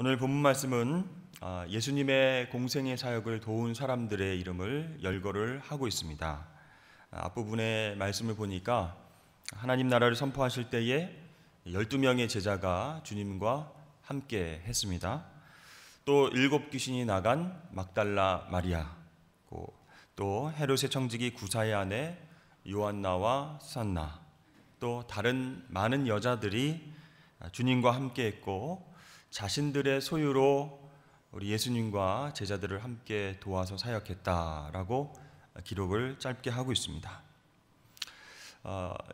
오늘 본문 말씀은 예수님의 공생의 사역을 도운 사람들의 이름을 열거를 하고 있습니다. 앞부분의 말씀을 보니까 하나님 나라를 선포하실 때에 12명의 제자가 주님과 함께 했습니다. 또 7 귀신이 나간 막달라 마리아, 또 헤롯의 청지기 구사의 아내 요한나와 수산나, 또 다른 많은 여자들이 주님과 함께 했고 자신들의 소유로 우리 예수님과 제자들을 함께 도와서 사역했다라고 기록을 짧게 하고 있습니다.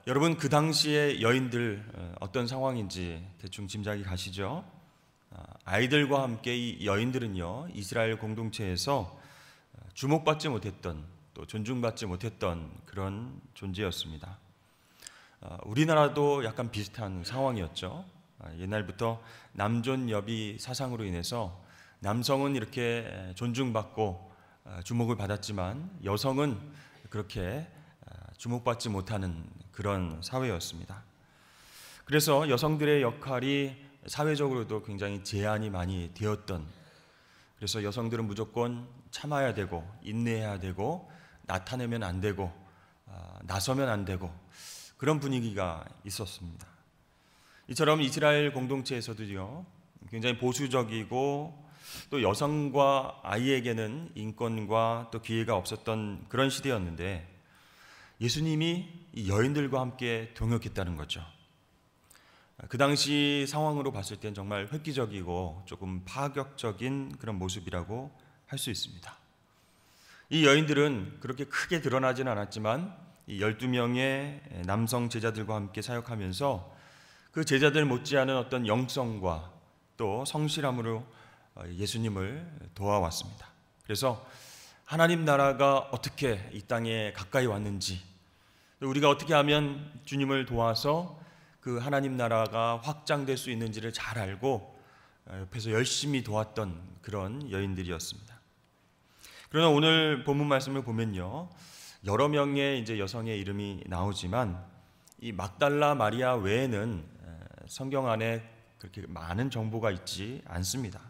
여러분, 그 당시의 여인들 어떤 상황인지 대충 짐작이 가시죠? 아이들과 함께 이 여인들은요, 이스라엘 공동체에서 주목받지 못했던, 또 존중받지 못했던 그런 존재였습니다. 우리나라도 약간 비슷한 상황이었죠. 옛날부터 남존여비 사상으로 인해서 남성은 이렇게 존중받고 주목을 받았지만 여성은 그렇게 주목받지 못하는 그런 사회였습니다. 그래서 여성들의 역할이 사회적으로도 굉장히 제한이 많이 되었던, 그래서 여성들은 무조건 참아야 되고 인내해야 되고 나타내면 안 되고 나서면 안 되고 그런 분위기가 있었습니다. 이처럼 이스라엘 공동체에서도요, 굉장히 보수적이고 또 여성과 아이에게는 인권과 또 기회가 없었던 그런 시대였는데 예수님이 이 여인들과 함께 동역했다는 거죠. 그 당시 상황으로 봤을 땐 정말 획기적이고 조금 파격적인 그런 모습이라고 할 수 있습니다. 이 여인들은 그렇게 크게 드러나진 않았지만 이 12명의 남성 제자들과 함께 사역하면서 그 제자들 못지않은 어떤 영성과 또 성실함으로 예수님을 도와왔습니다. 그래서 하나님 나라가 어떻게 이 땅에 가까이 왔는지, 우리가 어떻게 하면 주님을 도와서 그 하나님 나라가 확장될 수 있는지를 잘 알고 옆에서 열심히 도왔던 그런 여인들이었습니다. 그러나 오늘 본문 말씀을 보면요, 여러 명의 이제 여성의 이름이 나오지만 이 막달라 마리아 외에는 성경 안에 그렇게 많은 정보가 있지 않습니다.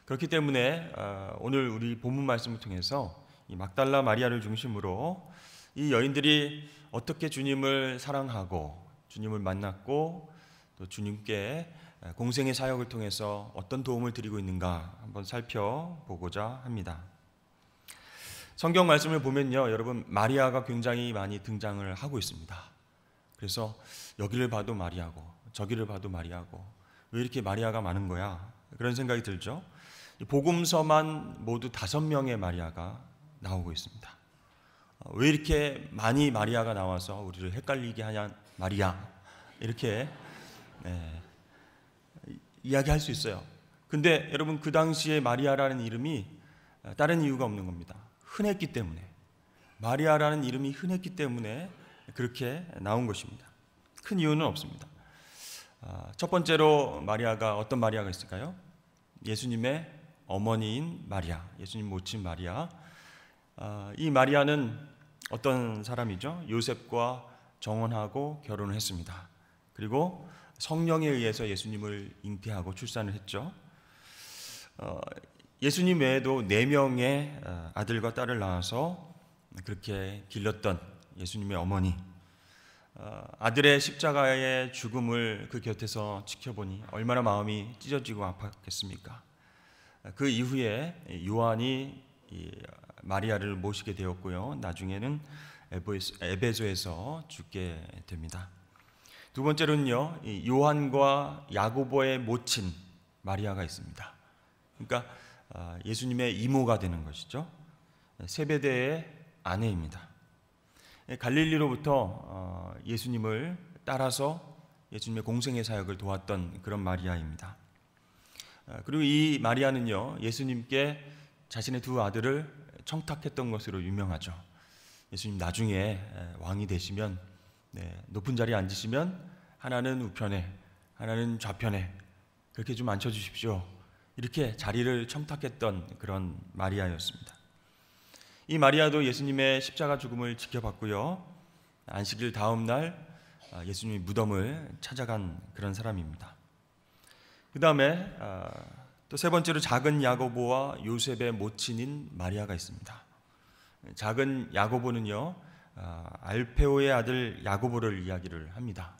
그렇기 때문에 오늘 우리 본문 말씀을 통해서 이 막달라 마리아를 중심으로 이 여인들이 어떻게 주님을 사랑하고 주님을 만났고 또 주님께 공생의 사역을 통해서 어떤 도움을 드리고 있는가 한번 살펴보고자 합니다. 성경 말씀을 보면요, 여러분, 마리아가 굉장히 많이 등장을 하고 있습니다. 그래서 여기를 봐도 마리아고 저기를 봐도 마리아고 왜 이렇게 마리아가 많은 거야? 그런 생각이 들죠. 복음서만 모두 5명의 마리아가 나오고 있습니다. 왜 이렇게 많이 마리아가 나와서 우리를 헷갈리게 하냐, 마리아, 이렇게 이야기할 수 있어요. 근데 여러분, 그 당시에 마리아라는 이름이 다른 이유가 없는 겁니다. 흔했기 때문에, 마리아라는 이름이 흔했기 때문에 그렇게 나온 것입니다. 큰 이유는 없습니다. 첫 번째로 마리아가 어떤 마리아가 있을까요? 예수님의 어머니인 마리아, 예수님 모친 마리아. 이 마리아는 어떤 사람이죠? 요셉과 정혼하고 결혼을 했습니다. 그리고 성령에 의해서 예수님을 잉태하고 출산을 했죠. 예수님 외에도 4명의 아들과 딸을 낳아서 그렇게 길렀던 예수님의 어머니, 아들의 십자가의 죽음을 그 곁에서 지켜보니 얼마나 마음이 찢어지고 아팠겠습니까? 그 이후에 요한이 마리아를 모시게 되었고요, 나중에는 에베소에서 죽게 됩니다. 두 번째로는요, 요한과 야고보의 모친 마리아가 있습니다. 그러니까 예수님의 이모가 되는 것이죠. 세베대의 아내입니다. 갈릴리로부터 예수님을 따라서 예수님의 공생의 사역을 도왔던 그런 마리아입니다. 그리고 이 마리아는요, 예수님께 자신의 2 아들을 청탁했던 것으로 유명하죠. 예수님 나중에 왕이 되시면 높은 자리에 앉으시면 하나는 우편에 하나는 좌편에 그렇게 좀 앉혀주십시오, 이렇게 자리를 청탁했던 그런 마리아였습니다. 이 마리아도 예수님의 십자가 죽음을 지켜봤고요, 안식일 다음 날 예수님의 무덤을 찾아간 그런 사람입니다. 그 다음에 또 세 번째로 작은 야고보와 요셉의 모친인 마리아가 있습니다. 작은 야고보는요, 알페오의 아들 야고보를 이야기를 합니다.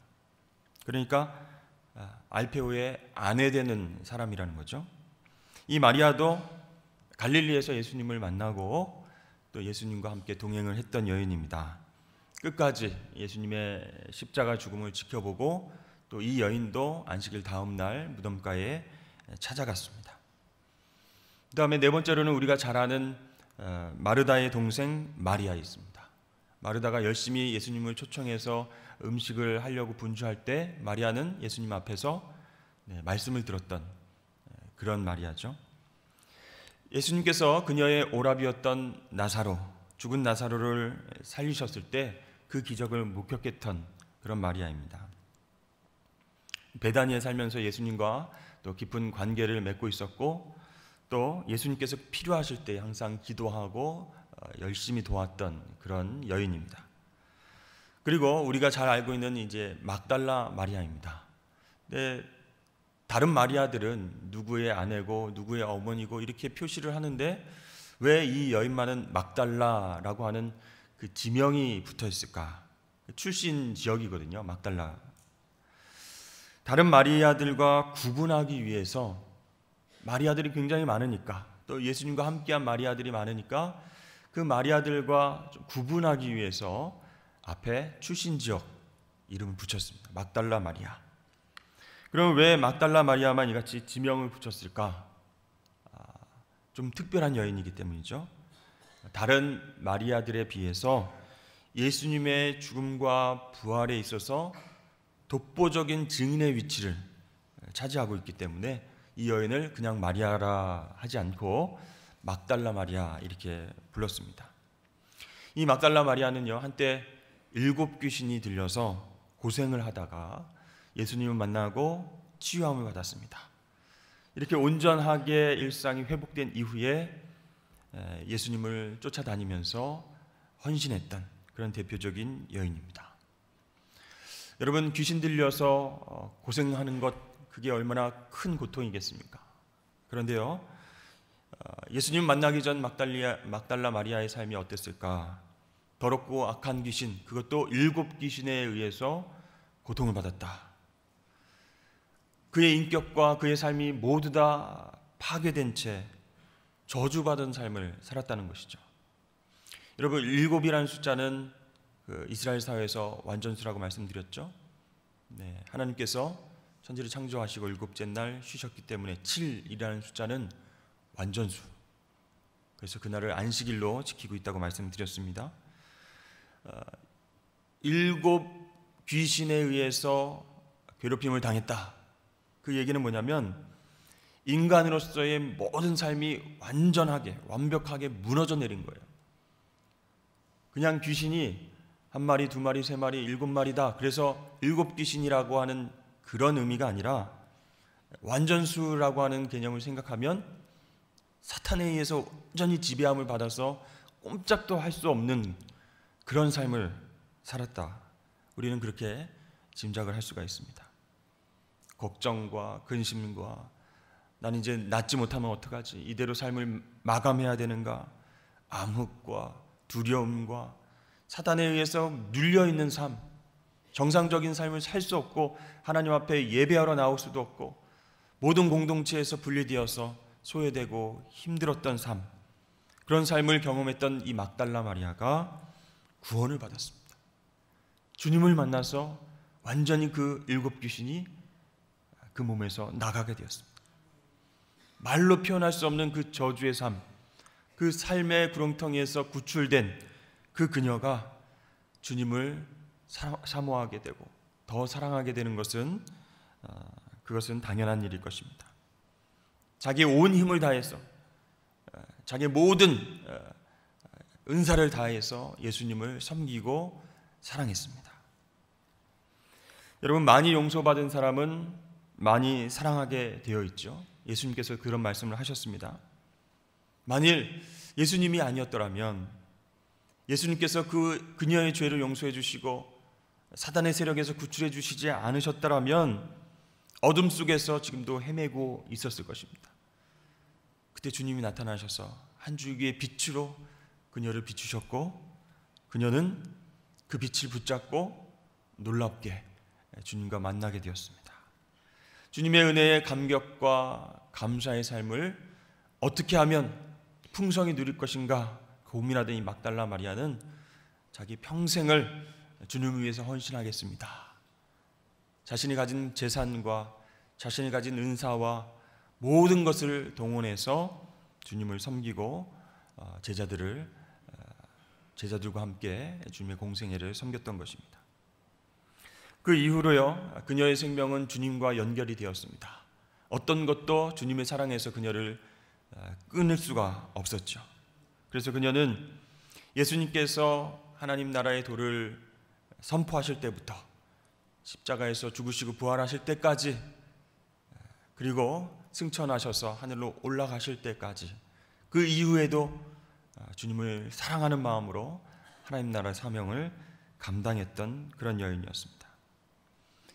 그러니까 알페오의 아내 되는 사람이라는 거죠. 이 마리아도 갈릴리에서 예수님을 만나고 또 예수님과 함께 동행을 했던 여인입니다. 끝까지 예수님의 십자가 죽음을 지켜보고 또 이 여인도 안식일 다음 날 무덤가에 찾아갔습니다. 그 다음에 네 번째로는 우리가 잘 아는 마르다의 동생 마리아 있습니다. 마르다가 열심히 예수님을 초청해서 음식을 하려고 분주할 때 마리아는 예수님 앞에서 말씀을 들었던 그런 마리아죠. 예수님께서 그녀의 오라비였던 나사로, 죽은 나사로를 살리셨을 때 그 기적을 목격했던 그런 마리아입니다. 베다니에 살면서 예수님과 또 깊은 관계를 맺고 있었고 또 예수님께서 필요하실 때 항상 기도하고 열심히 도왔던 그런 여인입니다. 그리고 우리가 잘 알고 있는 이제 막달라 마리아입니다. 근데 다른 마리아들은 누구의 아내고 누구의 어머니고 이렇게 표시를 하는데 왜 이 여인만은 막달라라고 하는 그 지명이 붙어 있을까? 출신 지역이거든요, 막달라. 다른 마리아들과 구분하기 위해서 마리아들이 굉장히 많으니까 또 예수님과 함께한 마리아들이 많으니까 그 마리아들과 좀 구분하기 위해서 앞에 출신 지역 이름을 붙였습니다. 막달라 마리아. 그럼 왜 막달라 마리아만 이같이 지명을 붙였을까? 좀 특별한 여인이기 때문이죠. 다른 마리아들에 비해서 예수님의 죽음과 부활에 있어서 독보적인 증인의 위치를 차지하고 있기 때문에 이 여인을 그냥 마리아라 하지 않고 막달라 마리아 이렇게 불렀습니다. 이 막달라 마리아는요, 한때 7 귀신이 들려서 고생을 하다가 예수님을 만나고 치유함을 받았습니다. 이렇게 온전하게 일상이 회복된 이후에 예수님을 쫓아다니면서 헌신했던 그런 대표적인 여인입니다. 여러분, 귀신 들려서 고생하는 것 그게 얼마나 큰 고통이겠습니까? 그런데요, 예수님 만나기 전 막달라 마리아의 삶이 어땠을까? 더럽고 악한 귀신, 그것도 7 귀신에 의해서 고통을 받았다. 그의 인격과 그의 삶이 모두 다 파괴된 채 저주받은 삶을 살았다는 것이죠. 여러분, 7이라는 숫자는 그 이스라엘 사회에서 완전수라고 말씀드렸죠. 하나님께서 천지를 창조하시고 7째 날 쉬셨기 때문에 7이라는 숫자는 완전수. 그래서 그날을 안식일로 지키고 있다고 말씀드렸습니다. 7 귀신에 의해서 괴롭힘을 당했다. 그 얘기는 뭐냐면 인간으로서의 모든 삶이 완벽하게 무너져 내린 거예요. 그냥 귀신이 1마리, 2마리, 3마리, 7마리다. 그래서 7 귀신이라고 하는 그런 의미가 아니라 완전수라고 하는 개념을 생각하면 사탄에 의해서 완전히 지배함을 받아서 꼼짝도 할 수 없는 그런 삶을 살았다. 우리는 그렇게 짐작을 할 수가 있습니다. 걱정과 근심과 난 이제 낫지 못하면 어떡하지? 이대로 삶을 마감해야 되는가? 암흑과 두려움과 사탄에 의해서 눌려있는 삶, 정상적인 삶을 살 수 없고 하나님 앞에 예배하러 나올 수도 없고 모든 공동체에서 분리되어서 소외되고 힘들었던 삶, 그런 삶을 경험했던 이 막달라 마리아가 구원을 받았습니다. 주님을 만나서 완전히 그 7 귀신이 그 몸에서 나가게 되었습니다. 말로 표현할 수 없는 그 저주의 삶, 그 삶의 구렁텅이에서 구출된 그 그녀가 주님을 사모하게 되고 더 사랑하게 되는 것은 그것은 당연한 일일 것입니다. 자기의 온 힘을 다해서 자기의 모든 은사를 다해서 예수님을 섬기고 사랑했습니다. 여러분, 많이 용서받은 사람은 많이 사랑하게 되어 있죠. 예수님께서 그런 말씀을 하셨습니다. 만일 예수님이 아니었더라면, 예수님께서 그녀의 죄를 용서해 주시고 사단의 세력에서 구출해 주시지 않으셨더라면 어둠 속에서 지금도 헤매고 있었을 것입니다. 그때 주님이 나타나셔서 한 줄기의 빛으로 그녀를 비추셨고, 그녀는 그 빛을 붙잡고 놀랍게 주님과 만나게 되었습니다. 주님의 은혜의 감격과 감사의 삶을 어떻게 하면 풍성히 누릴 것인가 고민하던 이 막달라 마리아는 자기 평생을 주님을 위해서 헌신하겠습니다. 자신이 가진 재산과 자신이 가진 은사와 모든 것을 동원해서 주님을 섬기고 제자들과 함께 주님의 공생애를 섬겼던 것입니다. 그 이후로요, 그녀의 생명은 주님과 연결이 되었습니다. 어떤 것도 주님의 사랑에서 그녀를 끊을 수가 없었죠. 그래서 그녀는 예수님께서 하나님 나라의 도를 선포하실 때부터 십자가에서 죽으시고 부활하실 때까지, 그리고 승천하셔서 하늘로 올라가실 때까지, 그 이후에도 주님을 사랑하는 마음으로 하나님 나라의 사명을 감당했던 그런 여인이었습니다.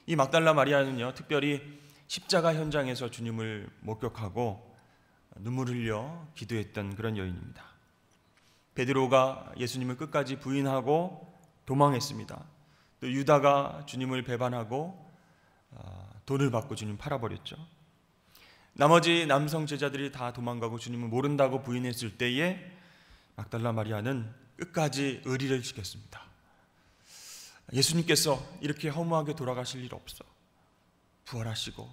이 막달라 마리아는요, 특별히 십자가 현장에서 주님을 목격하고 눈물 흘려 기도했던 그런 여인입니다. 베드로가 예수님을 끝까지 부인하고 도망했습니다. 또 유다가 주님을 배반하고 돈을 받고 주님 팔아버렸죠. 나머지 남성 제자들이 다 도망가고 주님을 모른다고 부인했을 때에 막달라 마리아는 끝까지 의리를 지켰습니다. 예수님께서 이렇게 허무하게 돌아가실 일 없어. 부활하시고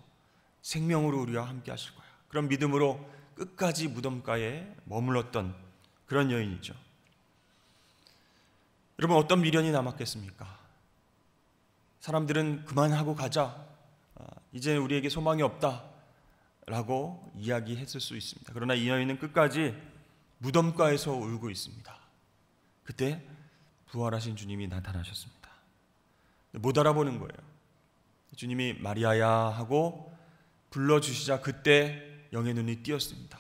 생명으로 우리와 함께 하실 거야. 그런 믿음으로 끝까지 무덤가에 머물렀던 그런 여인이죠. 여러분, 어떤 미련이 남았겠습니까? 사람들은 그만하고 가자, 이제 우리에게 소망이 없다 라고 이야기했을 수 있습니다. 그러나 이 여인은 끝까지 무덤가에서 울고 있습니다. 그때 부활하신 주님이 나타나셨습니다. 못 알아보는 거예요. 주님이 마리아야 하고 불러주시자 그때 영의 눈이 띄었습니다.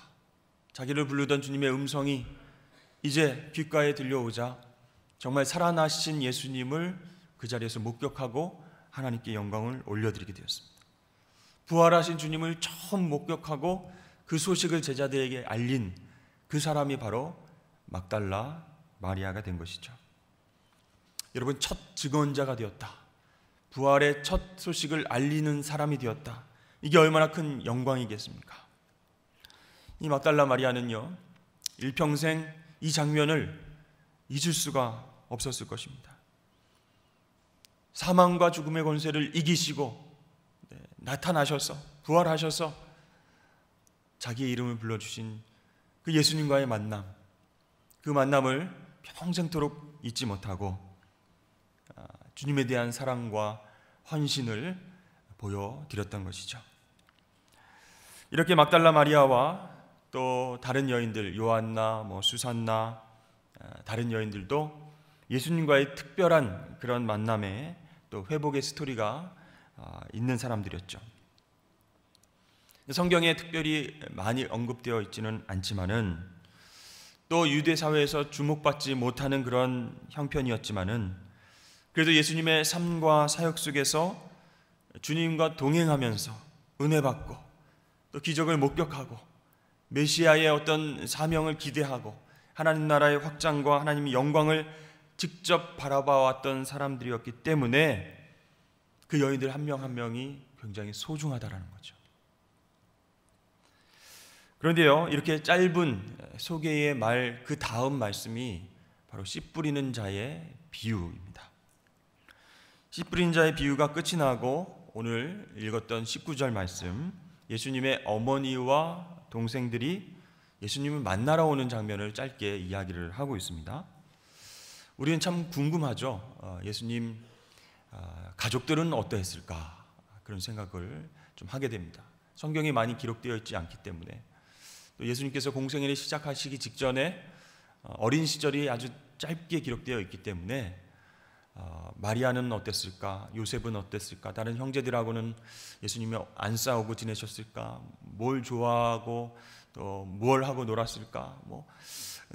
자기를 부르던 주님의 음성이 이제 귓가에 들려오자 정말 살아나신 예수님을 그 자리에서 목격하고 하나님께 영광을 올려드리게 되었습니다. 부활하신 주님을 처음 목격하고 그 소식을 제자들에게 알린 그 사람이 바로 막달라 마리아가 된 것이죠. 여러분, 첫 증언자가 되었다. 부활의 첫 소식을 알리는 사람이 되었다. 이게 얼마나 큰 영광이겠습니까? 이 막달라 마리아는요, 일평생 이 장면을 잊을 수가 없었을 것입니다. 사망과 죽음의 권세를 이기시고 나타나셔서 부활하셔서 자기의 이름을 불러주신 그 예수님과의 만남, 그 만남을 평생토록 잊지 못하고 주님에 대한 사랑과 헌신을 보여드렸던 것이죠. 이렇게 막달라 마리아와 또 다른 여인들, 요한나, 수산나, 다른 여인들도 예수님과의 특별한 그런 만남에 또 회복의 스토리가 있는 사람들이었죠. 성경에 특별히 많이 언급되어 있지는 않지만은, 또 유대 사회에서 주목받지 못하는 그런 형편이었지만은, 그래도 예수님의 삶과 사역 속에서 주님과 동행하면서 은혜 받고 또 기적을 목격하고 메시아의 어떤 사명을 기대하고 하나님 나라의 확장과 하나님의 영광을 직접 바라봐왔던 사람들이었기 때문에 그 여인들 한 명 한 명이 굉장히 소중하다라는 거죠. 그런데요, 이렇게 짧은 소개의 말 그 다음 말씀이 바로 씨 뿌리는 자의 비유입니다. 씨 뿌리는 자의 비유가 끝이 나고 오늘 읽었던 19절 말씀, 예수님의 어머니와 동생들이 예수님을 만나러 오는 장면을 짧게 이야기를 하고 있습니다. 우리는 참 궁금하죠. 예수님 가족들은 어떠했을까? 그런 생각을 좀 하게 됩니다. 성경에 많이 기록되어 있지 않기 때문에, 또 예수님께서 공생애를 시작하시기 직전에 어린 시절이 아주 짧게 기록되어 있기 때문에 마리아는 어땠을까? 요셉은 어땠을까? 다른 형제들하고는 예수님이 안 싸우고 지내셨을까? 뭘 좋아하고 또 뭘 하고 놀았을까?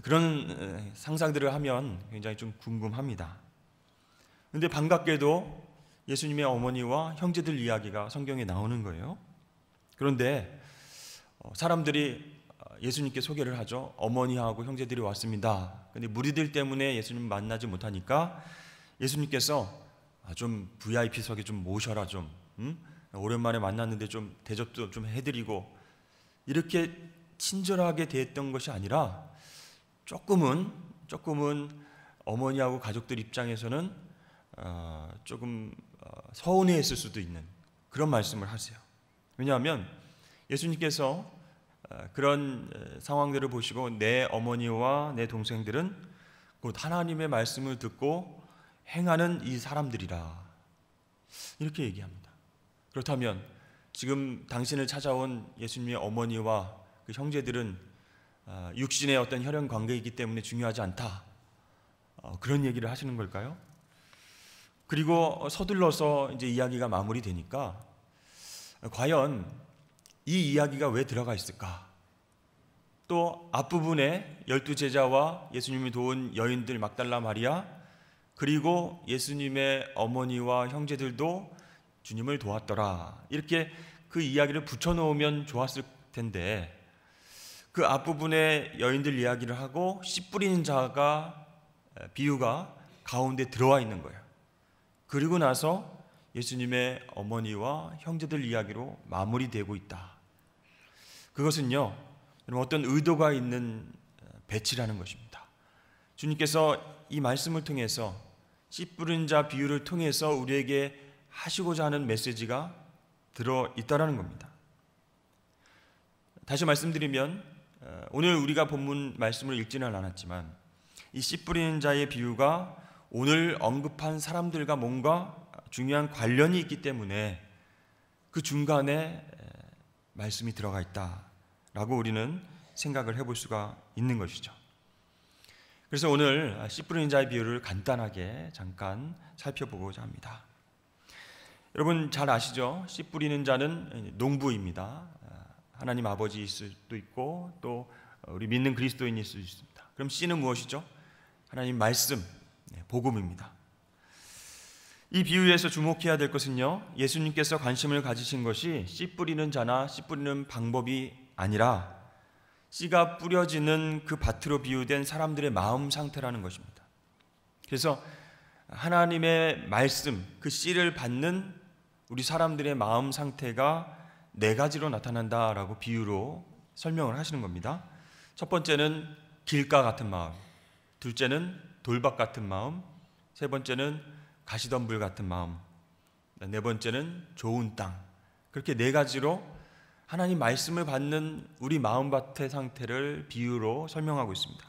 그런 상상들을 하면 굉장히 좀 궁금합니다. 그런데 반갑게도 예수님의 어머니와 형제들 이야기가 성경에 나오는 거예요. 그런데 사람들이 예수님께 소개를 하죠. 어머니하고 형제들이 왔습니다. 근데 무리들 때문에 예수님 만나지 못하니까 예수님께서 좀 VIP석에 좀 모셔라 좀. 오랜만에 만났는데 좀 대접도 좀 해드리고, 이렇게 친절하게 대했던 것이 아니라 조금은 어머니하고 가족들 입장에서는 조금 서운해했을 수도 있는 그런 말씀을 하세요. 왜냐하면 예수님께서 그런 상황들을 보시고 내 어머니와 내 동생들은 곧 하나님의 말씀을 듣고 행하는 이 사람들이라, 이렇게 얘기합니다. 그렇다면 지금 당신을 찾아온 예수님의 어머니와 그 형제들은 육신의 어떤 혈연 관계이기 때문에 중요하지 않다, 그런 얘기를 하시는 걸까요? 그리고 서둘러서 이제 이야기가 마무리되니까 과연 이 이야기가 왜 들어가 있을까? 또 앞부분에 12제자와 예수님이 도운 여인들 막달라 마리아, 그리고 예수님의 어머니와 형제들도 주님을 도왔더라, 이렇게 그 이야기를 붙여놓으면 좋았을 텐데 그 앞부분에 여인들 이야기를 하고 씨 뿌리는 자가 비유가 가운데 들어와 있는 거예요. 그리고 나서 예수님의 어머니와 형제들 이야기로 마무리되고 있다. 그것은요, 어떤 의도가 있는 배치라는 것입니다. 주님께서 이 말씀을 통해서 씨 뿌린 자 비유를 통해서 우리에게 하시고자 하는 메시지가 들어있다라는 겁니다. 다시 말씀드리면 오늘 우리가 본문 말씀을 읽지는 않았지만 이 씨 뿌리는 자의 비유가 오늘 언급한 사람들과 뭔가 중요한 관련이 있기 때문에 그 중간에 말씀이 들어가 있다라고 우리는 생각을 해볼 수가 있는 것이죠. 그래서 오늘 씨 뿌리는 자의 비유를 간단하게 잠깐 살펴보고자 합니다. 여러분 잘 아시죠? 씨 뿌리는 자는 농부입니다. 하나님 아버지일 수도 있고 또 우리 믿는 그리스도인일 수도 있습니다. 그럼 씨는 무엇이죠? 하나님 말씀, 복음입니다. 이 비유에서 주목해야 될 것은요, 예수님께서 관심을 가지신 것이 씨 뿌리는 자나 씨 뿌리는 방법이 아니라 씨가 뿌려지는 그 밭으로 비유된 사람들의 마음 상태라는 것입니다. 그래서 하나님의 말씀, 그 씨를 받는 우리 사람들의 마음 상태가 네 가지로 나타난다라고 비유로 설명을 하시는 겁니다. 첫 번째는 길가 같은 마음, 둘째는 돌밭 같은 마음, 세 번째는 가시덤불 같은 마음, 네 번째는 좋은 땅. 그렇게 네 가지로 하나님 말씀을 받는 우리 마음밭의 상태를 비유로 설명하고 있습니다.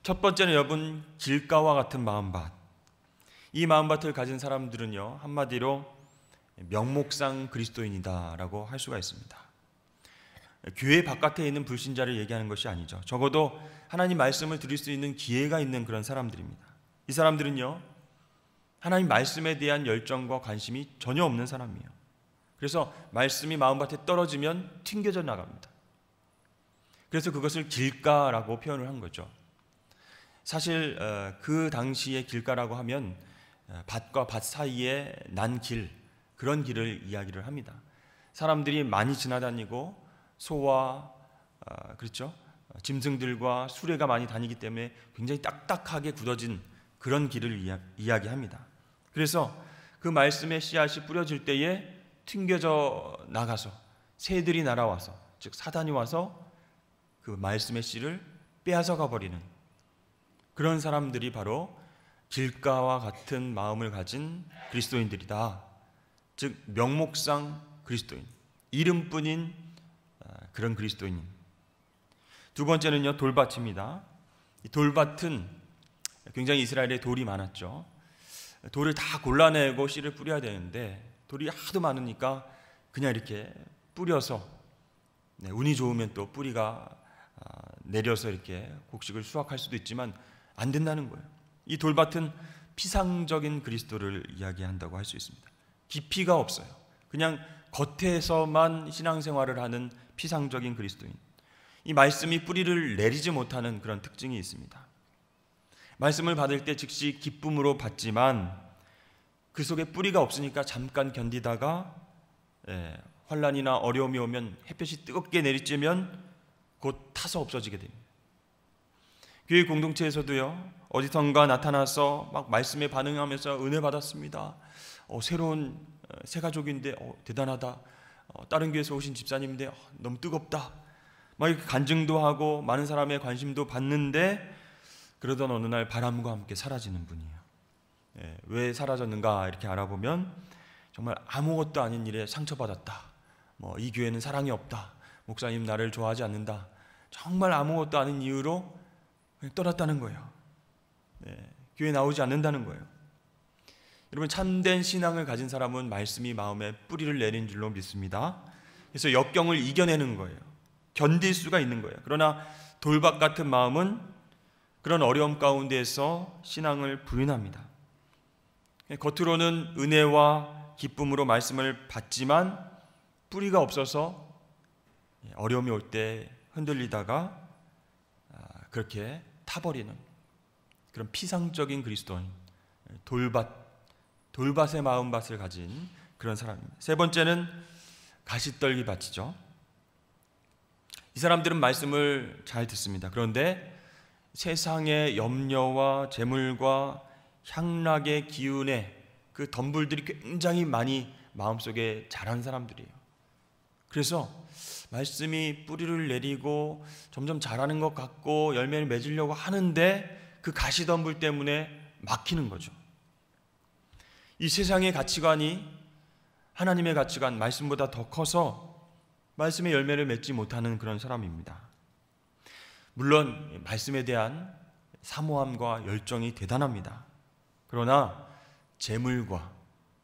첫 번째는 여러분 길가와 같은 마음밭. 이 마음밭을 가진 사람들은요, 한마디로 명목상 그리스도인이다라고 할 수가 있습니다. 교회 바깥에 있는 불신자를 얘기하는 것이 아니죠. 적어도 하나님 말씀을 들을 수 있는 기회가 있는 그런 사람들입니다. 이 사람들은요, 하나님 말씀에 대한 열정과 관심이 전혀 없는 사람이에요. 그래서 말씀이 마음밭에 떨어지면 튕겨져 나갑니다. 그래서 그것을 길가라고 표현을 한 거죠. 사실 그 당시의 길가라고 하면 밭과 밭 사이에 난 길, 그런 길을 이야기를 합니다. 사람들이 많이 지나다니고 소와 그렇죠? 짐승들과 수레가 많이 다니기 때문에 굉장히 딱딱하게 굳어진 그런 길을 이야기합니다. 그래서 그 말씀의 씨앗이 뿌려질 때에 튕겨져 나가서 새들이 날아와서, 즉 사단이 와서 그 말씀의 씨를 빼앗아가 버리는 그런 사람들이 바로 길가와 같은 마음을 가진 그리스도인들이다. 즉 명목상 그리스도인, 이름뿐인 그런 그리스도인. 두 번째는요, 돌밭입니다. 이 돌밭은 굉장히 이스라엘에 돌이 많았죠. 돌을 다 골라내고 씨를 뿌려야 되는데 돌이 하도 많으니까 그냥 이렇게 뿌려서 운이 좋으면 또 뿌리가 내려서 이렇게 곡식을 수확할 수도 있지만 안 된다는 거예요. 이 돌밭은 피상적인 그리스도를 이야기한다고 할 수 있습니다. 깊이가 없어요. 그냥 겉에서만 신앙생활을 하는 피상적인 그리스도인. 이 말씀이 뿌리를 내리지 못하는 그런 특징이 있습니다. 말씀을 받을 때 즉시 기쁨으로 받지만 그 속에 뿌리가 없으니까 잠깐 견디다가 환난이나 어려움이 오면, 햇볕이 뜨겁게 내리쬐면 곧 타서 없어지게 됩니다. 교회 공동체에서도요, 어디선가 나타나서 막 말씀에 반응하면서 은혜 받았습니다. 새로운 새 가족인데 대단하다. 다른 교회에서 오신 집사님인데 너무 뜨겁다. 막 이렇게 간증도 하고 많은 사람의 관심도 받는데, 그러던 어느 날 바람과 함께 사라지는 분이에요. 왜 사라졌는가 이렇게 알아보면 정말 아무것도 아닌 일에 상처받았다. 이 교회는 사랑이 없다. 목사님 나를 좋아하지 않는다. 정말 아무것도 아닌 이유로 떠났다는 거예요. 교회 나오지 않는다는 거예요. 여러분, 참된 신앙을 가진 사람은 말씀이 마음에 뿌리를 내린 줄로 믿습니다. 그래서 역경을 이겨내는 거예요. 견딜 수가 있는 거예요. 그러나 돌박 같은 마음은 그런 어려움 가운데에서 신앙을 부인합니다. 겉으로는 은혜와 기쁨으로 말씀을 받지만 뿌리가 없어서 어려움이 올 때 흔들리다가 그렇게 타버리는 그런 피상적인 그리스도인, 돌밭의 마음밭을 가진 그런 사람입니다. 세 번째는 가시떨기 밭이죠. 이 사람들은 말씀을 잘 듣습니다. 그런데 세상의 염려와 재물과 향락의 기운에 그 덤불들이 굉장히 많이 마음속에 자란 사람들이에요. 그래서 말씀이 뿌리를 내리고 점점 자라는 것 같고 열매를 맺으려고 하는데 그 가시덤불 때문에 막히는 거죠. 이 세상의 가치관이 하나님의 가치관, 말씀보다 더 커서 말씀의 열매를 맺지 못하는 그런 사람입니다. 물론 말씀에 대한 사모함과 열정이 대단합니다. 그러나 재물과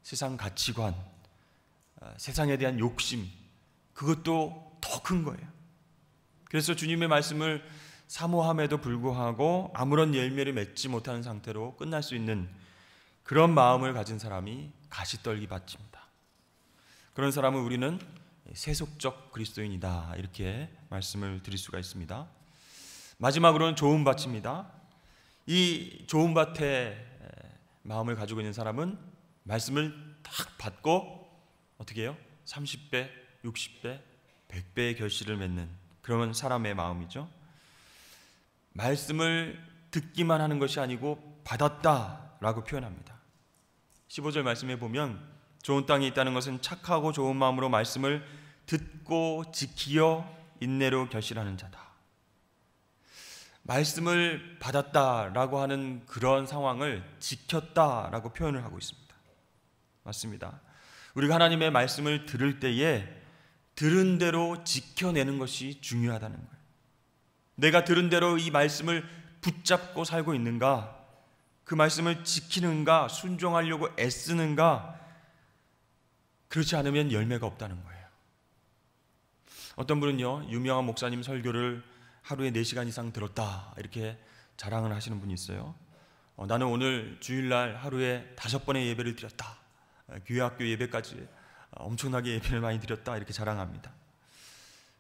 세상 가치관, 세상에 대한 욕심, 그것도 더 큰 거예요. 그래서 주님의 말씀을 사모함에도 불구하고 아무런 열매를 맺지 못하는 상태로 끝날 수 있는 그런 마음을 가진 사람이 가시떨기 밭입니다. 그런 사람을 우리는 세속적 그리스도인이다, 이렇게 말씀을 드릴 수가 있습니다. 마지막으로는 좋은 밭입니다. 이 좋은 밭에 마음을 가지고 있는 사람은 말씀을 딱 받고 어떻게 해요? 30배, 60배, 100배의 결실을 맺는 그런 사람의 마음이죠. 말씀을 듣기만 하는 것이 아니고 받았다라고 표현합니다. 15절 말씀에 보면 좋은 땅이 있다는 것은 착하고 좋은 마음으로 말씀을 듣고 지키어 인내로 결실하는 자다. 말씀을 받았다라고 하는 그런 상황을 지켰다라고 표현을 하고 있습니다. 맞습니다. 우리가 하나님의 말씀을 들을 때에 들은 대로 지켜내는 것이 중요하다는 거예요. 내가 들은 대로 이 말씀을 붙잡고 살고 있는가, 그 말씀을 지키는가, 순종하려고 애쓰는가, 그렇지 않으면 열매가 없다는 거예요. 어떤 분은요, 유명한 목사님 설교를 하루에 4시간 이상 들었다, 이렇게 자랑을 하시는 분이 있어요. 나는 오늘 주일날 하루에 5번의 예배를 드렸다, 교회 학교 예배까지 엄청나게 예배를 많이 드렸다, 이렇게 자랑합니다.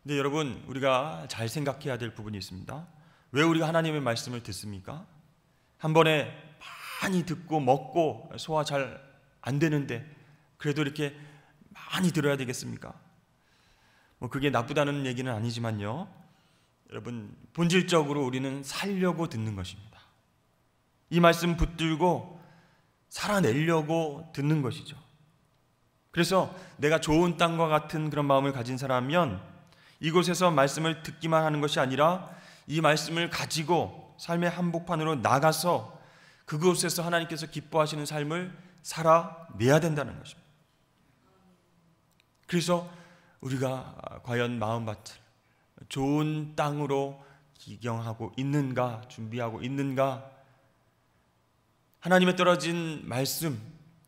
근데 여러분, 우리가 잘 생각해야 될 부분이 있습니다. 왜 우리가 하나님의 말씀을 듣습니까? 한 번에 많이 듣고 먹고 소화 잘 안 되는데 그래도 이렇게 많이 들어야 되겠습니까? 그게 나쁘다는 얘기는 아니지만요, 여러분, 본질적으로 우리는 살려고 듣는 것입니다. 이 말씀 붙들고 살아내려고 듣는 것이죠. 그래서 내가 좋은 땅과 같은 그런 마음을 가진 사람이면 이곳에서 말씀을 듣기만 하는 것이 아니라 이 말씀을 가지고 삶의 한복판으로 나가서 그곳에서 하나님께서 기뻐하시는 삶을 살아내야 된다는 것입니다. 그래서 우리가 과연 마음밭을 좋은 땅으로 기경하고 있는가, 준비하고 있는가, 하나님의 떨어진 말씀,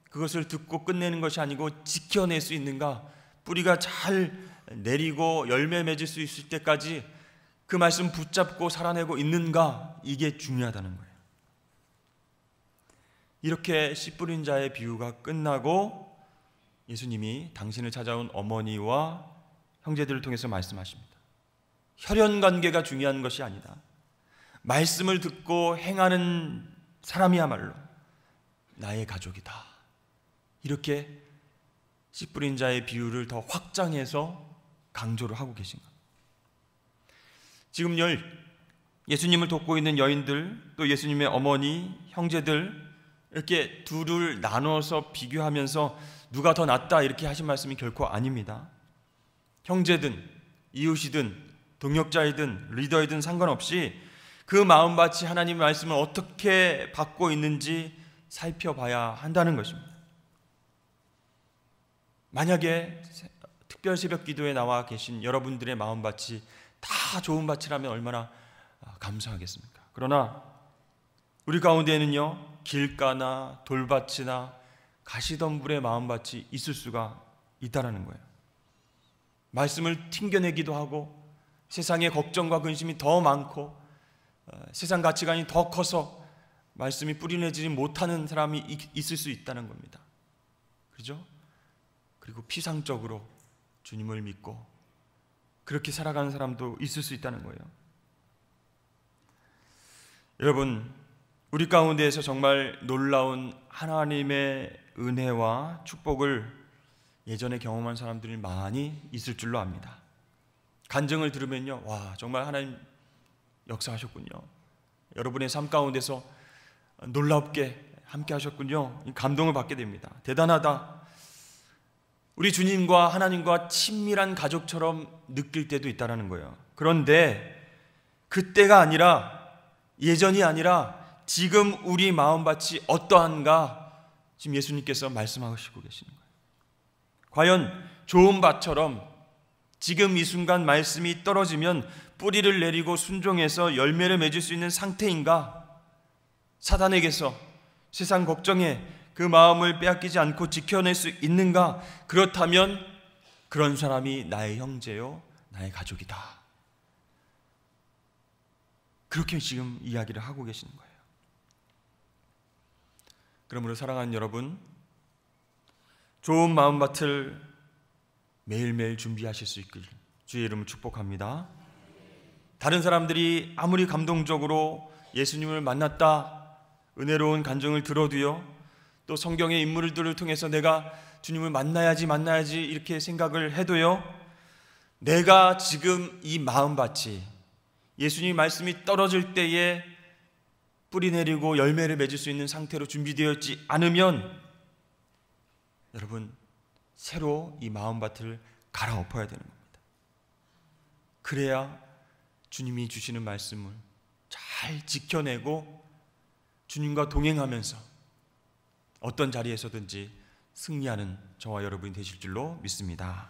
그것을 듣고 끝내는 것이 아니고 지켜낼 수 있는가, 뿌리가 잘 내리고 열매 맺을 수 있을 때까지 그 말씀 붙잡고 살아내고 있는가, 이게 중요하다는 거예요. 이렇게 씨 뿌린 자의 비유가 끝나고 예수님이 당신을 찾아온 어머니와 형제들을 통해서 말씀하십니다. 혈연 관계가 중요한 것이 아니다. 말씀을 듣고 행하는 사람이야말로 나의 가족이다. 이렇게 씨 뿌린 자의 비유를 더 확장해서 강조를 하고 계신 겁니다. 지금 예수님을 돕고 있는 여인들, 또 예수님의 어머니, 형제들, 이렇게 둘을 나눠서 비교하면서 누가 더 낫다 이렇게 하신 말씀이 결코 아닙니다. 형제든 이웃이든 동역자이든 리더이든 상관없이 그 마음밭이 하나님의 말씀을 어떻게 받고 있는지 살펴봐야 한다는 것입니다. 만약에 특별 새벽 기도에 나와 계신 여러분들의 마음밭이 다 좋은 밭이라면 얼마나 감사하겠습니까? 그러나 우리 가운데에는요, 길가나 돌밭이나 가시덤불의 마음밭이 있을 수가 있다라는 거예요. 말씀을 튕겨내기도 하고 세상의 걱정과 근심이 더 많고 세상 가치관이 더 커서 말씀이 뿌리내지지 못하는 사람이 있을 수 있다는 겁니다. 그렇죠? 그리고 피상적으로 주님을 믿고 그렇게 살아가는 사람도 있을 수 있다는 거예요. 여러분, 우리 가운데에서 정말 놀라운 하나님의 은혜와 축복을 예전에 경험한 사람들이 많이 있을 줄로 압니다. 간증을 들으면요, 와, 정말 하나님 역사하셨군요. 여러분의 삶 가운데서 놀랍게 함께 하셨군요. 감동을 받게 됩니다. 대단하다. 우리 주님과 하나님과 친밀한 가족처럼 느낄 때도 있다는 거예요. 그런데 그때가 아니라, 예전이 아니라 지금 우리 마음밭이 어떠한가 지금 예수님께서 말씀하시고 계시는 거예요. 과연 좋은 밭처럼 지금 이 순간 말씀이 떨어지면 뿌리를 내리고 순종해서 열매를 맺을 수 있는 상태인가? 사단에게서 세상 걱정에 그 마음을 빼앗기지 않고 지켜낼 수 있는가? 그렇다면 그런 사람이 나의 형제요, 나의 가족이다. 그렇게 지금 이야기를 하고 계시는 거예요. 그러므로 사랑하는 여러분, 좋은 마음밭을 매일매일 준비하실 수 있길 주의 이름을 축복합니다. 다른 사람들이 아무리 감동적으로 예수님을 만났다, 은혜로운 간증을 들어도요, 또 성경의 인물들을 통해서 내가 주님을 만나야지 이렇게 생각을 해도요, 내가 지금 이 마음밭이 예수님 말씀이 떨어질 때에 뿌리 내리고 열매를 맺을 수 있는 상태로 준비되어 있지 않으면 여러분, 새로 이 마음밭을 갈아엎어야 되는 겁니다. 그래야 주님이 주시는 말씀을 잘 지켜내고 주님과 동행하면서 어떤 자리에서든지 승리하는 저와 여러분이 되실 줄로 믿습니다.